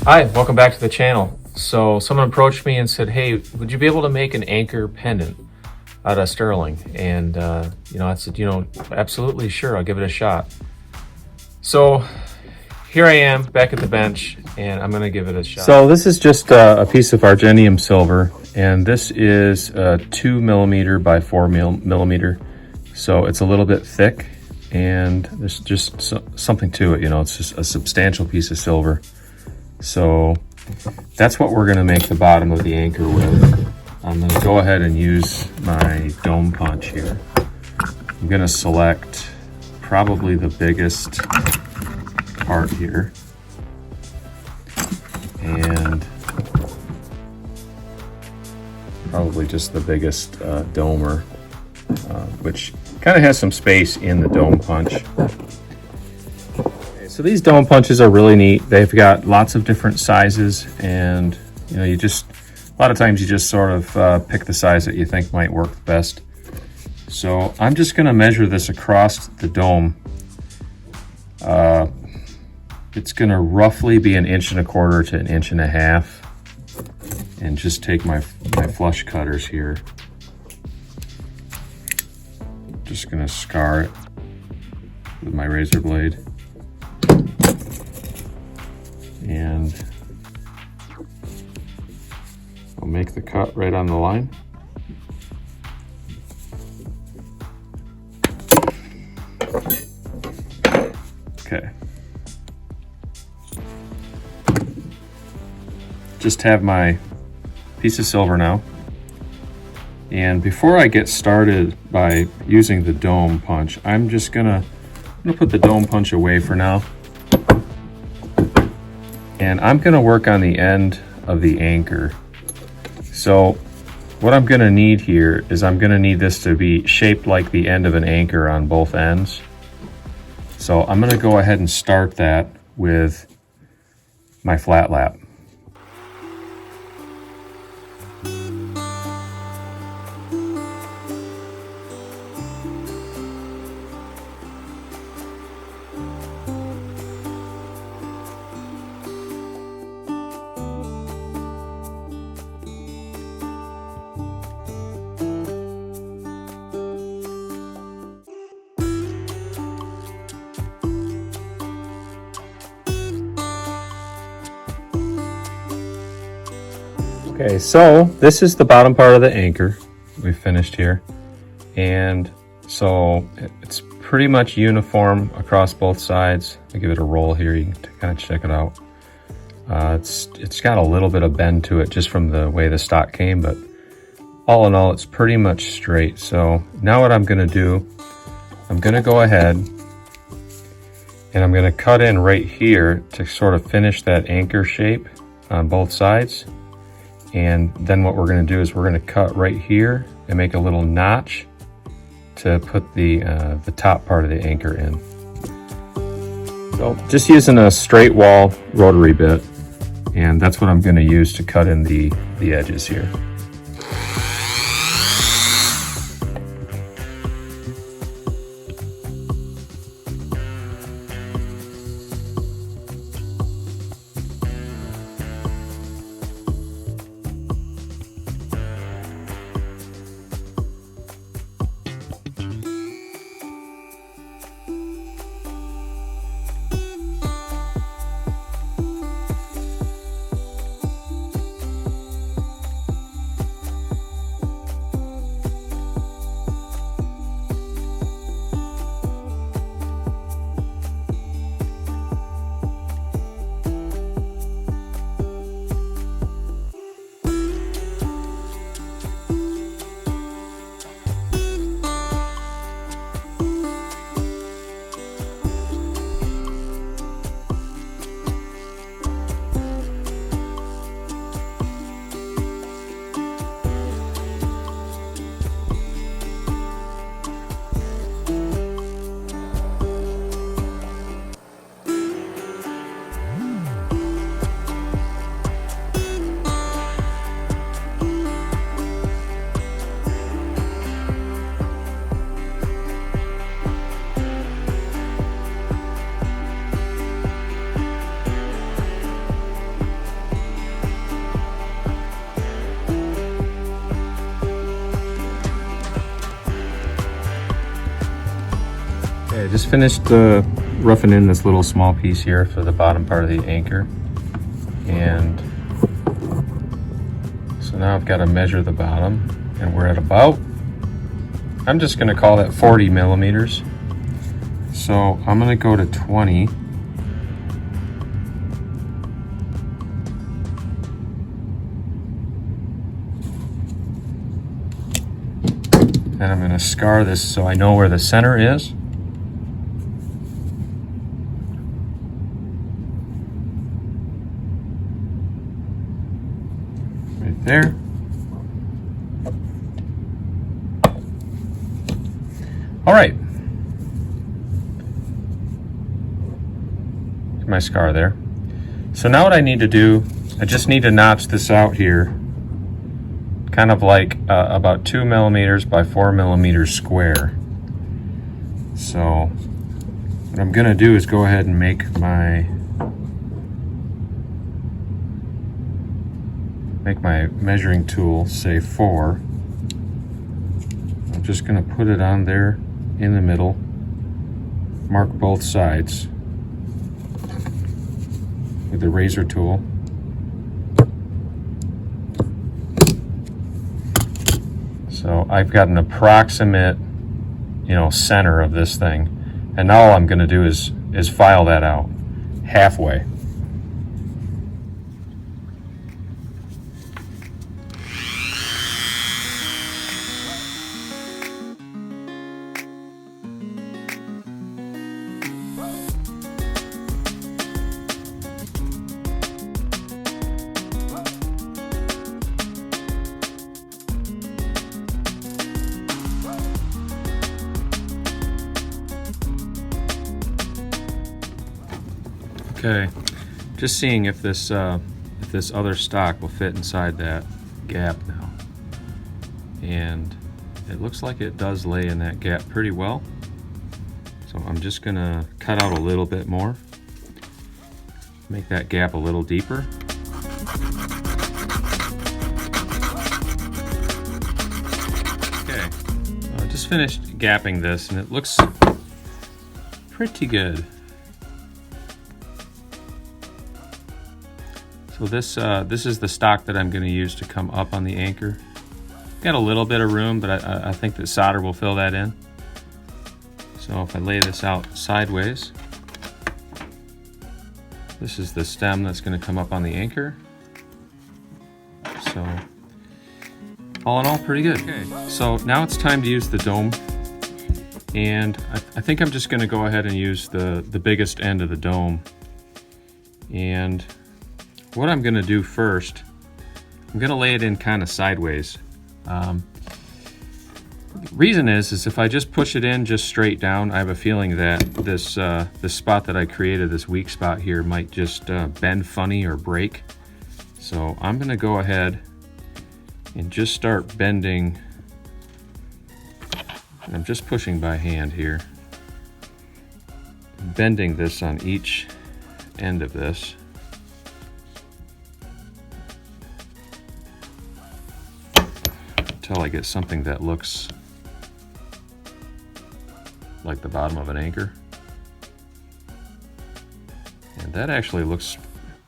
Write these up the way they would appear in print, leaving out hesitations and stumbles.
Hi, welcome back to the channel. So someone approached me and said, hey, would you be able to make an anchor pendant out of sterling? And I said, absolutely, sure, I'll give it a shot. So here I am back at the bench and I'm gonna give it a shot. So this is just a piece of argentium silver, and this is 2 millimeter by 4 millimeter. So it's a little bit thick, and there's just something to it, it's just a substantial piece of silver. So that's what we're gonna make the bottom of the anchor with. I'm gonna go ahead and use my dome punch here. I'm gonna select probably the biggest part here, and probably just the biggest domer, which kind of has some space in the dome punch. So these dome punches are really neat. They've got lots of different sizes, and a lot of times you just sort of pick the size that you think might work best. So I'm just going to measure this across the dome. It's going to roughly be 1.25 inches to 1.5 inches, and just take my flush cutters here. Just going to scar it with my razor blade. And I'll make the cut right on the line. Okay. Just have my piece of silver now. And before I get started by using the dome punch, I'm gonna put the dome punch away for now. And I'm gonna work on the end of the anchor. So what I'm gonna need here is I'm gonna need this to be shaped like the end of an anchor on both ends. So I'm gonna go ahead and start that with my flat lap. Okay, so this is the bottom part of the anchor we finished here, and so it's pretty much uniform across both sides. I'll give it a roll here, you can kind of check it out. It's got a little bit of bend to it just from the way the stock came, but all in all it's pretty much straight. So now what I'm going to do, I'm going to go ahead and I'm going to cut in right here to sort of finish that anchor shape on both sides. And then what we're going to do is we're going to cut right here and make a little notch to put the top part of the anchor in. So just using a straight wall rotary bit, and that's what I'm going to use to cut in the edges here. Okay, I just finished roughing in this little small piece here for the bottom part of the anchor. And so now I've got to measure the bottom, and we're at about, I'm just going to call that 40 millimeters. So I'm going to go to 20. And I'm going to scar this so I know where the center is. Right there. All right. My scar there. So now what I need to do, I just need to notch this out here, kind of like about 2 millimeters by 4 millimeters square. So what I'm going to do is go ahead and make my measuring tool say 4. I'm just going to put it on there in the middle, mark both sides with the razor tool. So I've got an approximate, center of this thing. And now all I'm going to do is file that out halfway. Okay, just seeing if this other stock will fit inside that gap now, and it looks like it does lay in that gap pretty well. So I'm just gonna cut out a little bit more, make that gap a little deeper. Okay, I just finished gapping this, and it looks pretty good. So this is the stock that I'm going to use to come up on the anchor. Got a little bit of room, but I think that solder will fill that in. So if I lay this out sideways, this is the stem that's going to come up on the anchor. So all in all, pretty good. Okay, so now it's time to use the dome. And I think I'm just going to go ahead and use the biggest end of the dome. And what I'm going to do first, I'm going to lay it in kind of sideways. The reason is if I just push it in just straight down, I have a feeling that this spot that I created, this weak spot here, might just bend funny or break. So I'm going to go ahead and just start bending. I'm just pushing by hand here, bending this on each end of this. Until I get something that looks like the bottom of an anchor. And that actually looks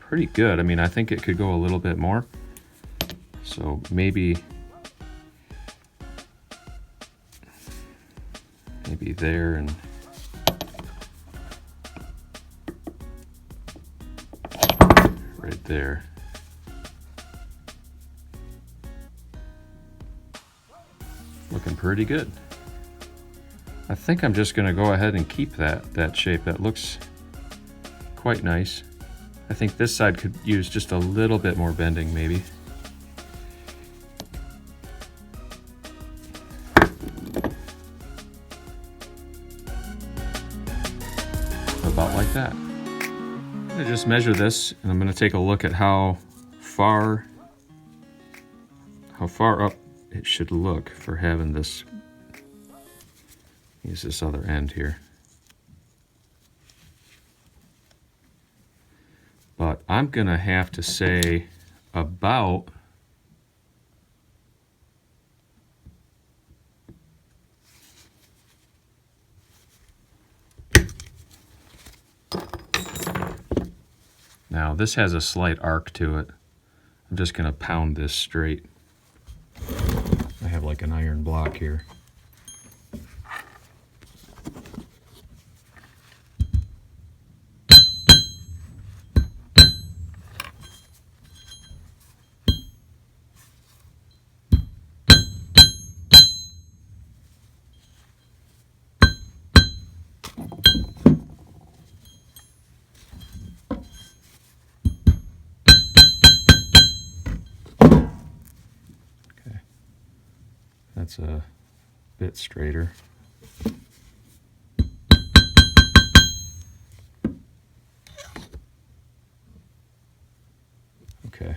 pretty good. I mean, I think it could go a little bit more. So maybe there and right there. Looking pretty good. I think I'm just going to go ahead and keep that shape. That looks quite nice. I think this side could use just a little bit more bending maybe. About like that. I'm going to just measure this, and I'm going to take a look at how far up it should look for having this, use this other end here. But I'm gonna have to say about Now this has a slight arc to it. I'm just going to pound this straight. I have like an iron block here. That's a bit straighter. Okay.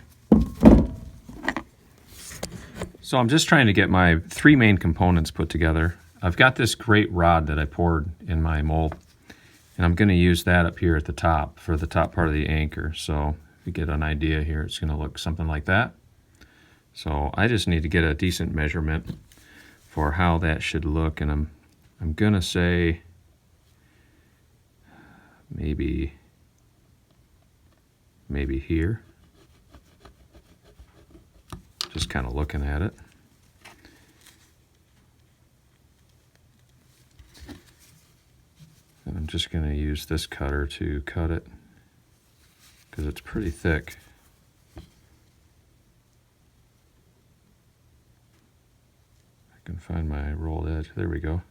So I'm just trying to get my 3 main components put together. I've got this great rod that I poured in my mold, and I'm going to use that up here at the top for the top part of the anchor. So if you get an idea here, it's going to look something like that. So I just need to get a decent measurement for how that should look, and I'm gonna say maybe here. Just kind of looking at it. And I'm just gonna use this cutter to cut it because it's pretty thick. Can find my rolled edge. There we go.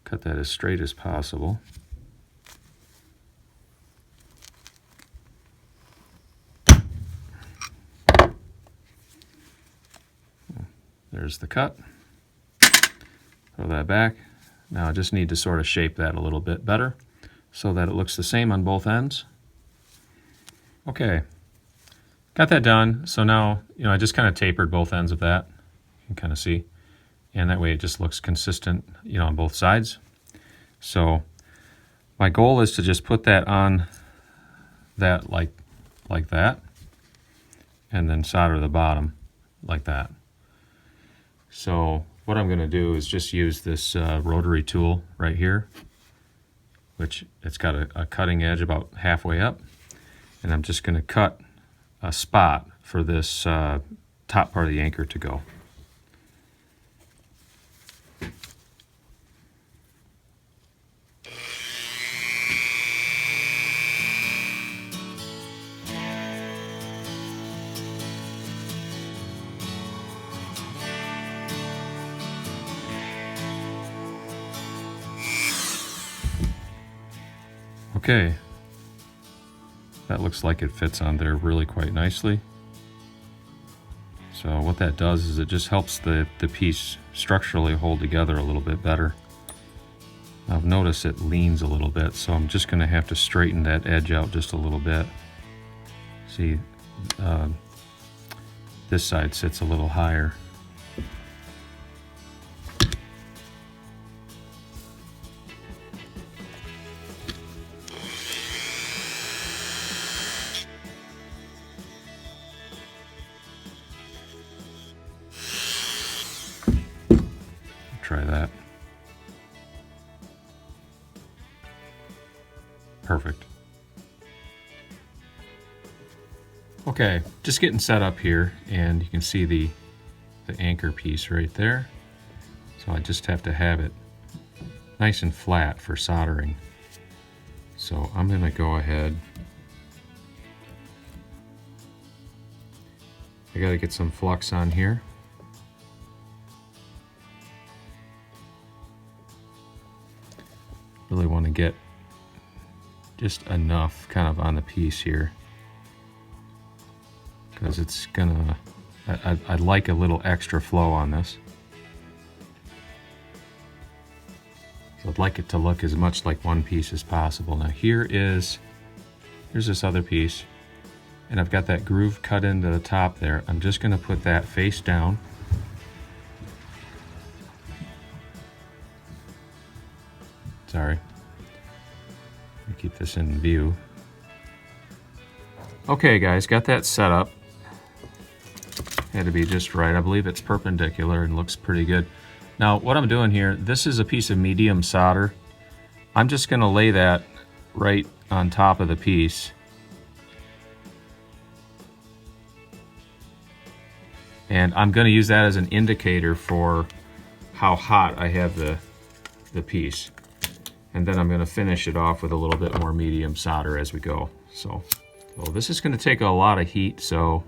Cut that as straight as possible. There's the cut. Throw that back. Now I just need to sort of shape that a little bit better so that it looks the same on both ends. Okay. Got that done. So now, I just kind of tapered both ends of that. You can kind of see. And that way it just looks consistent, on both sides. So my goal is to just put that on that like that. And then solder the bottom like that. So what I'm going to do is just use this rotary tool right here, which it's got a cutting edge about halfway up. And I'm just going to cut a spot for this top part of the anchor to go. Okay. That looks like it fits on there really quite nicely. So what that does is it just helps the piece structurally hold together a little bit better. I've noticed it leans a little bit, so I'm just going to have to straighten that edge out just a little bit. See, this side sits a little higher. Try that. Perfect. Okay, just getting set up here, and you can see the anchor piece right there. So I just have to have it nice and flat for soldering. So I'm going to go ahead. I got to get some flux on here. Really want to get just enough kind of on the piece here, because it's gonna, I'd like a little extra flow on this. So I'd like it to look as much like one piece as possible. Now here's this other piece, and I've got that groove cut into the top there. I'm just gonna put that face down. Sorry. Let me keep this in view. Okay guys, got that set up. Had to be just right. I believe it's perpendicular and looks pretty good. Now what I'm doing here, this is a piece of medium solder. I'm just going to lay that right on top of the piece. And I'm going to use that as an indicator for how hot I have the piece. And then I'm going to finish it off with a little bit more medium solder as we go. So this is going to take a lot of heat, so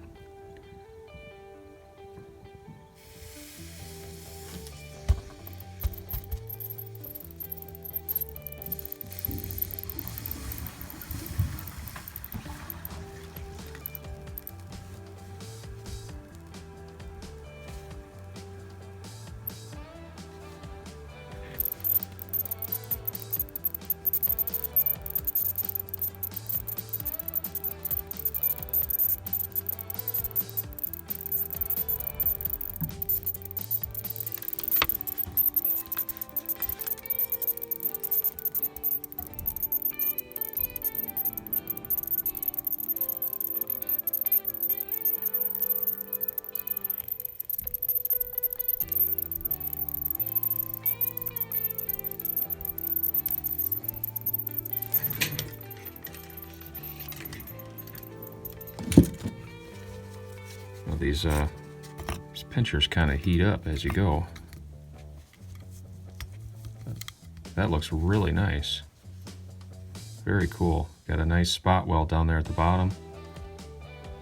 these pinchers kind of heat up as you go. That looks really nice. Very cool. Got a nice spot weld down there at the bottom,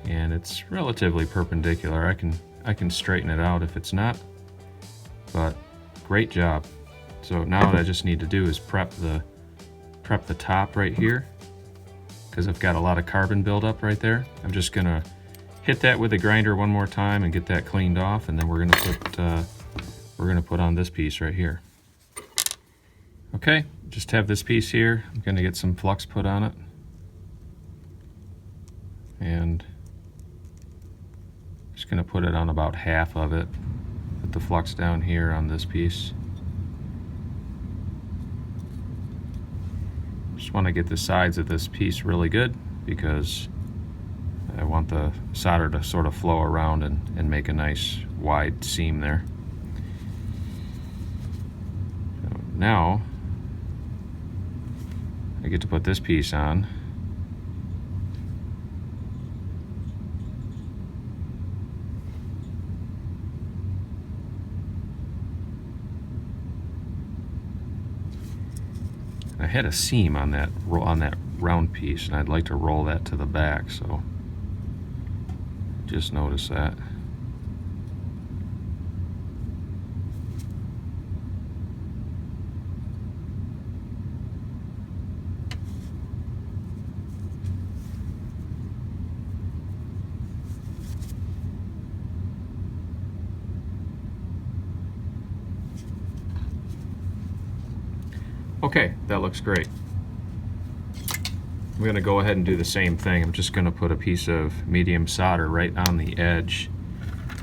and it's relatively perpendicular. I can straighten it out if it's not, but great job. So now what I just need to do is prep the top right here, because I've got a lot of carbon buildup right there. I'm just gonna hit that with a grinder one more time and get that cleaned off, and then we're gonna put on this piece right here. Okay, just have this piece here. I'm gonna get some flux put on it, and just gonna put it on about half of it. Put the flux down here on this piece. Just want to get the sides of this piece really good, because I want the solder to sort of flow around and make a nice wide seam there. So now I get to put this piece on. I had a seam on that round piece, and I'd like to roll that to the back, so just notice that. Okay, that looks great. I'm going to go ahead and do the same thing. I'm just going to put a piece of medium solder right on the edge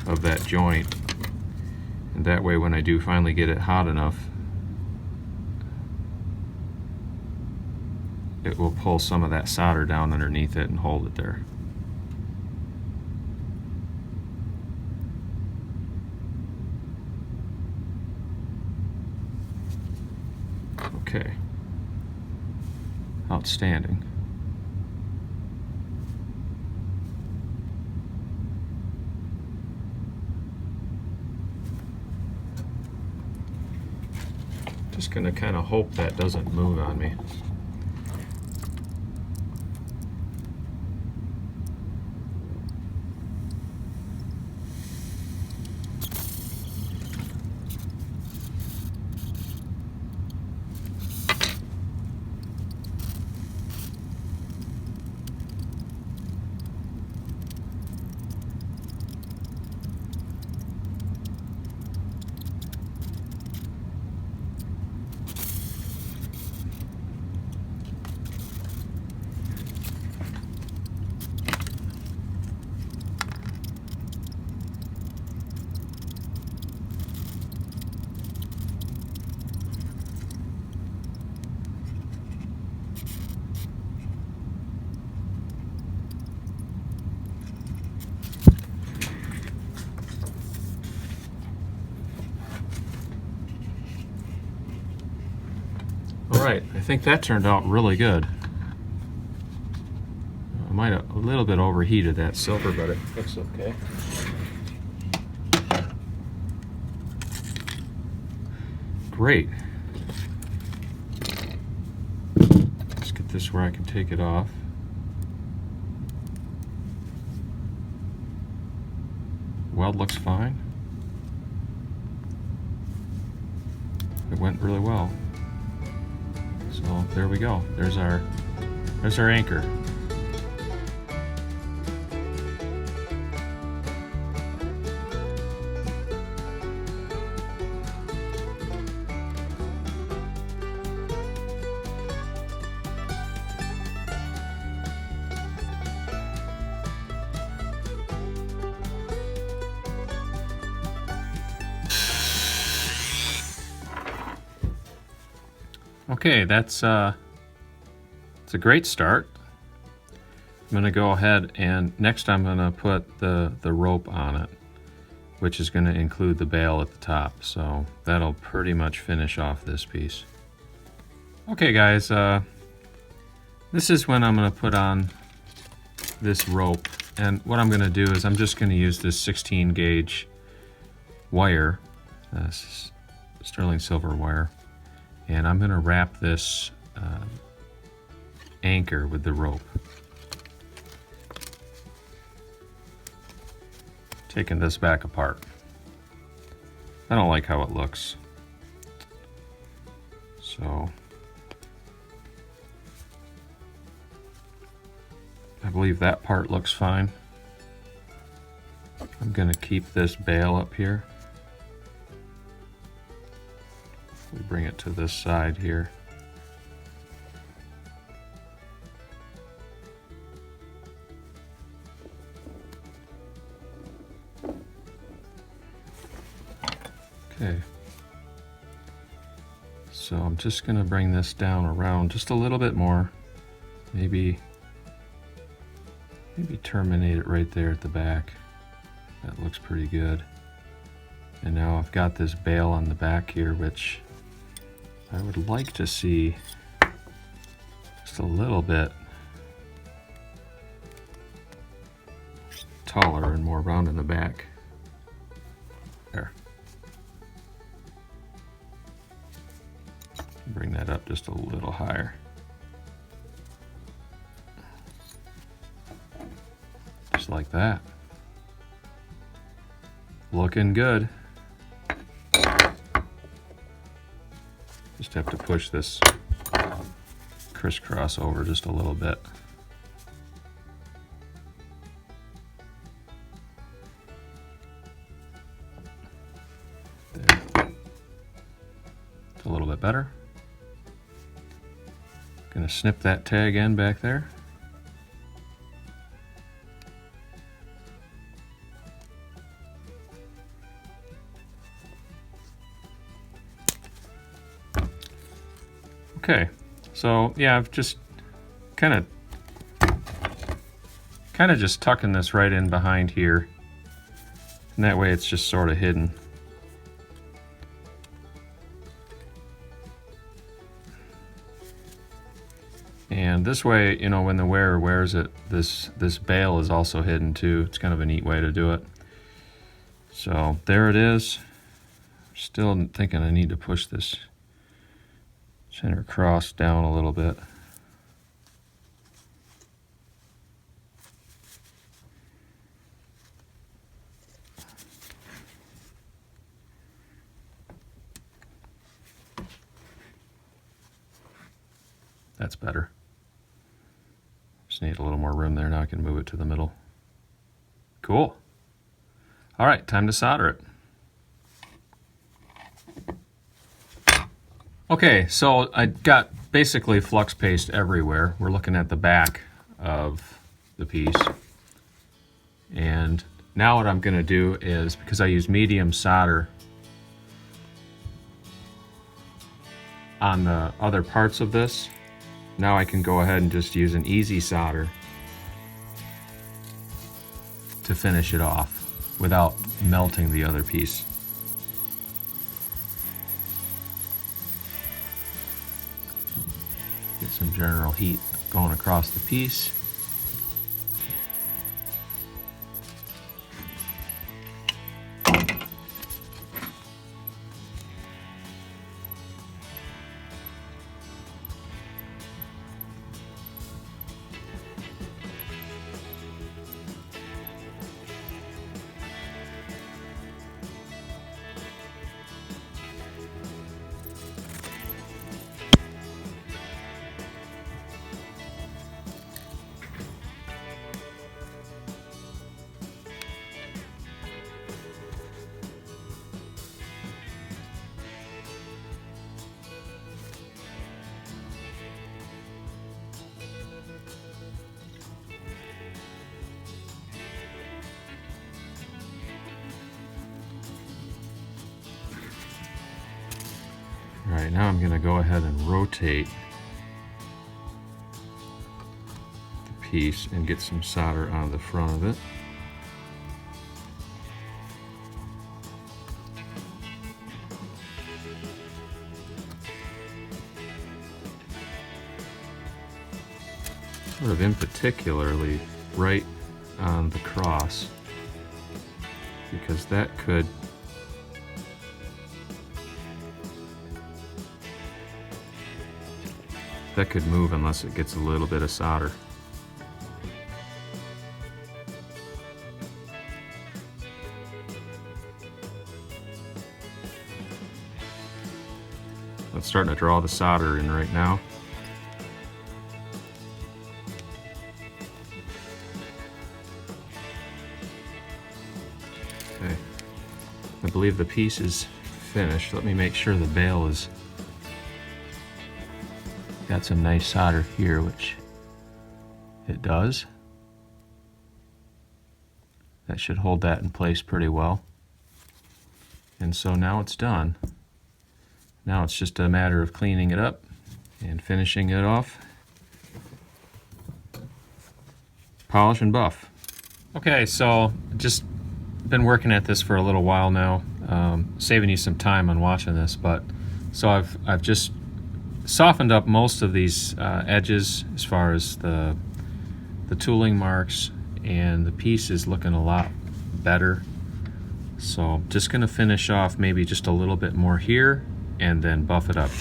of that joint, and that way when I do finally get it hot enough, it will pull some of that solder down underneath it and hold it there. Okay, outstanding. Just gonna kind of hope that doesn't move on me. right, I think that turned out really good. I might have a little bit overheated that silver, but it looks okay. Great. Let's get this where I can take it off. Weld looks fine. It went really well. So there we go. There's our anchor. Okay, it's a great start. I'm going to go ahead and next I'm going to put the rope on it, which is going to include the bail at the top. So that'll pretty much finish off this piece. Okay guys, this is when I'm going to put on this rope. And what I'm going to do is I'm just going to use this 16 gauge wire, sterling silver wire. And I'm going to wrap this anchor with the rope. Taking this back apart. I don't like how it looks. So I believe that part looks fine. I'm going to keep this bail up here. We bring it to this side here. Okay. So I'm just going to bring this down around just a little bit more. Maybe terminate it right there at the back. That looks pretty good. And now I've got this bail on the back here, which I would like to see just a little bit taller and more round in the back. There. Bring that up just a little higher. Just like that. Looking good. Just have to push this crisscross over just a little bit. There. It's a little bit better. Gonna snip that tag end back there. Okay, so yeah, I've just kind of just tucking this right in behind here, and that way it's just sort of hidden. And this way, you know, when the wearer wears it, this bail is also hidden too. It's kind of a neat way to do it. So there it is. Still thinking I need to push this center cross down a little bit. That's better. Just need a little more room there. Now I can move it to the middle. Cool. All right, time to solder it. Okay, so I got basically flux paste everywhere. We're looking at the back of the piece. And now what I'm going to do is, because I use medium solder on the other parts of this, now I can go ahead and just use an easy solder to finish it off without melting the other piece. some general heat going across the piece. All right, now I'm going to go ahead and rotate the piece and get some solder on the front of it. Sort of in particularly right on the cross, because that could move unless it gets a little bit of solder. It's starting to draw the solder in right now. Okay, I believe the piece is finished. Let me make sure the bail is got some nice solder here, which it does. That should hold that in place pretty well. And so now it's done. Now it's just a matter of cleaning it up and finishing it off. Polish and buff. Okay, so just been working at this for a little while now, saving you some time on watching this, but so I've just softened up most of these edges as far as the tooling marks, and the piece is looking a lot better. So I'm just going to finish off maybe just a little bit more here and then buff it up.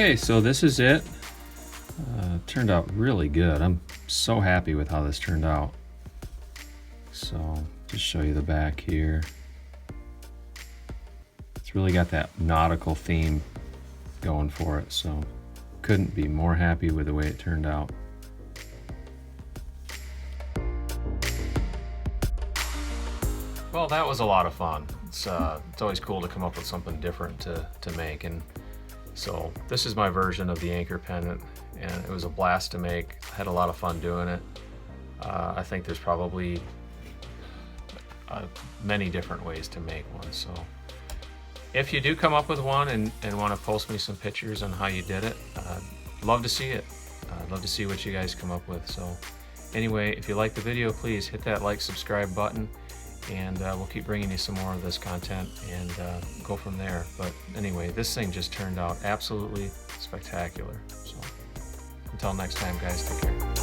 Okay, so this is it. Turned out really good. I'm so happy with how this turned out. So just show you the back here. It's really got that nautical theme going for it, so couldn't be more happy with the way it turned out. Well, that was a lot of fun. It's always cool to come up with something different to make, and so this is my version of the anchor pendant, and it was a blast to make. I had a lot of fun doing it. I think there's probably many different ways to make one, so if you do come up with one and want to post me some pictures on how you did it, I'd love to see it. I'd love to see what you guys come up with. So anyway, if you like the video, please hit that like, subscribe button, and we'll keep bringing you some more of this content and go from there. But anyway, this thing just turned out absolutely spectacular. So until next time, guys, take care.